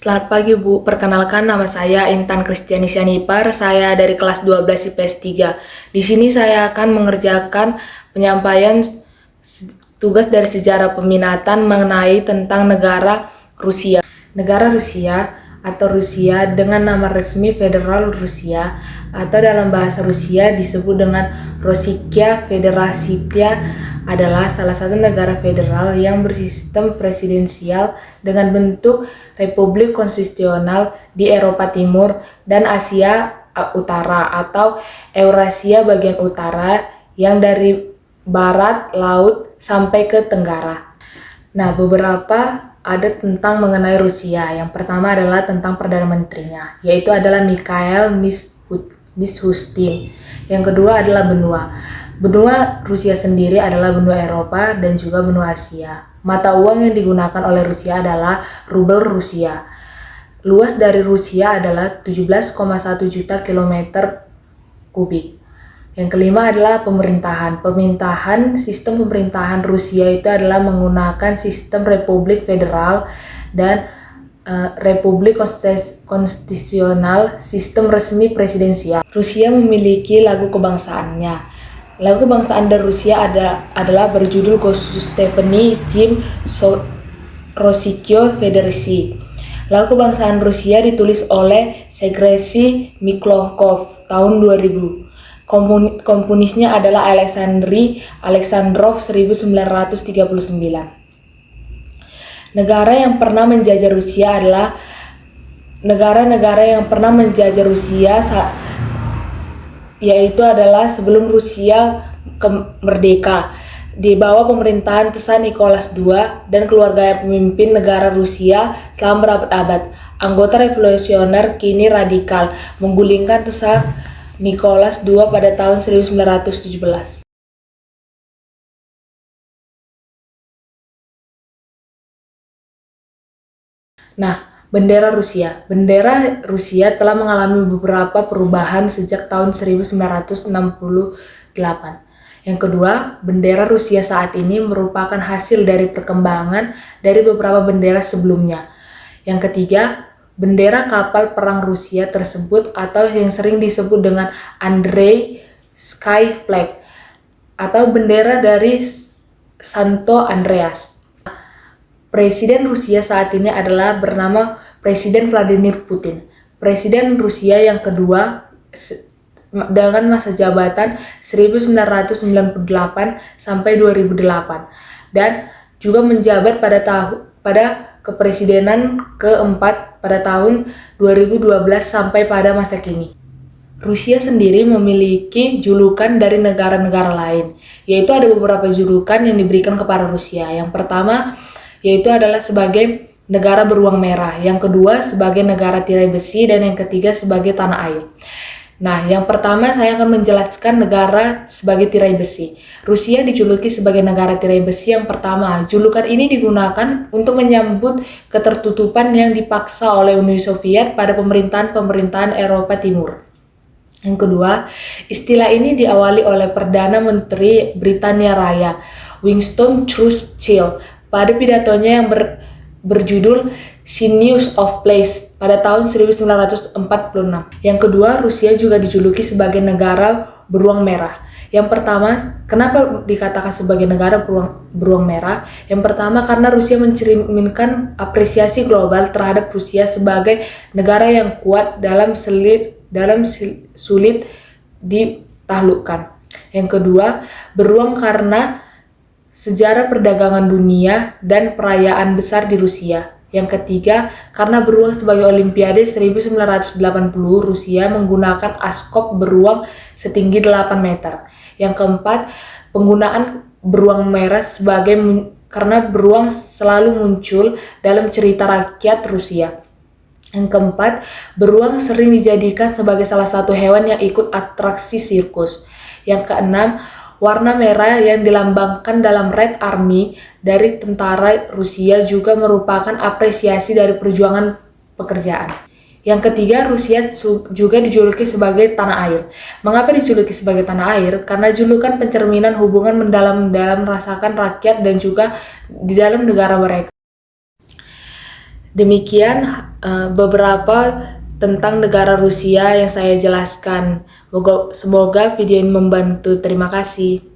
Selamat pagi Bu, perkenalkan nama saya Intan Kristiani Sianipar, saya dari kelas 12 IPS 3. Di sini saya akan mengerjakan penyampaian tugas dari sejarah peminatan mengenai tentang negara Rusia. Negara Rusia atau Rusia dengan nama resmi Federal Rusia atau dalam bahasa Rusia disebut dengan Rossiyska Federatsiya adalah salah satu negara federal yang bersistem presidensial dengan bentuk republik konstitusional di Eropa Timur dan Asia Utara atau Eurasia bagian utara yang dari barat laut sampai ke tenggara. Nah, beberapa ada tentang mengenai Rusia. Yang pertama adalah tentang Perdana Menterinya, yaitu adalah Mikhail Mishustin. Yang kedua adalah benua. Benua Rusia sendiri adalah benua Eropa dan juga benua Asia. Mata uang yang digunakan oleh Rusia adalah rubel Rusia. Luas dari Rusia adalah 17,1 juta kilometer kubik. Yang kelima adalah pemerintahan. Sistem pemerintahan Rusia itu adalah menggunakan sistem republik federal dan republik konstitusional, sistem resmi presidensial. Rusia memiliki lagu kebangsaannya. Lagu kebangsaan dari Rusia adalah berjudul Gosustepny Jim Rossiyska Federasi. Lagu kebangsaan Rusia ditulis oleh Sergei Mikhalkov tahun 2000. Komponisnya adalah Alexandri Alexandrov 1939. Negara yang pernah menjajah Rusia adalah negara-negara yang pernah menjajah Rusia yaitu adalah sebelum Rusia merdeka di bawah pemerintahan Tsar Nicholas II dan keluarga pemimpin negara Rusia selama berabad-abad. Anggota revolusioner kini radikal menggulingkan Tsar Nicholas II pada tahun 1917. Nah, Bendera Rusia. Bendera Rusia telah mengalami beberapa perubahan sejak tahun 1968. Yang kedua, bendera Rusia saat ini merupakan hasil dari perkembangan dari beberapa bendera sebelumnya. Yang ketiga, bendera kapal perang Rusia tersebut atau yang sering disebut dengan Andrei-Sky Flag atau bendera dari Santo Andreas. Presiden Rusia saat ini adalah bernama Presiden Vladimir Putin. Presiden Rusia yang kedua dengan masa jabatan 1998 sampai 2008 dan juga menjabat pada kepresidenan keempat pada tahun 2012 sampai pada masa kini. Rusia sendiri memiliki julukan dari negara-negara lain, yaitu ada beberapa julukan yang diberikan kepada Rusia. Yang pertama yaitu adalah sebagai negara beruang merah, yang kedua sebagai negara tirai besi, dan yang ketiga sebagai tanah air. Nah, yang pertama saya akan menjelaskan negara sebagai tirai besi. Rusia dijuluki sebagai negara tirai besi yang pertama. Julukan ini digunakan untuk menyambut ketertutupan yang dipaksa oleh Uni Soviet pada pemerintahan Eropa Timur. Yang kedua, istilah ini diawali oleh Perdana Menteri Britania Raya, Winston Churchill, pada pidatonya yang berjudul Signs of Peace pada tahun 1946. Yang kedua, Rusia juga dijuluki sebagai negara beruang merah. Yang pertama, kenapa dikatakan sebagai negara beruang merah? Yang pertama, karena Rusia mencerminkan apresiasi global terhadap Rusia sebagai negara yang kuat dalam sulit ditaklukkan. Yang kedua, beruang karena sejarah perdagangan dunia dan perayaan besar di Rusia. Yang ketiga, karena beruang sebagai Olimpiade 1980, Rusia menggunakan askop beruang setinggi 8 meter. Yang keempat, penggunaan beruang merah karena beruang selalu muncul dalam cerita rakyat Rusia. Yang keempat, beruang sering dijadikan sebagai salah satu hewan yang ikut atraksi sirkus. Yang keenam, warna merah yang dilambangkan dalam Red Army dari tentara Rusia juga merupakan apresiasi dari perjuangan pekerjaan. Yang ketiga, Rusia juga dijuluki sebagai tanah air. Mengapa dijuluki sebagai tanah air? Karena julukan pencerminan hubungan mendalam rasakan rakyat dan juga di dalam negara mereka. Demikian beberapa tentang negara Rusia yang saya jelaskan. Semoga video ini membantu. Terima kasih.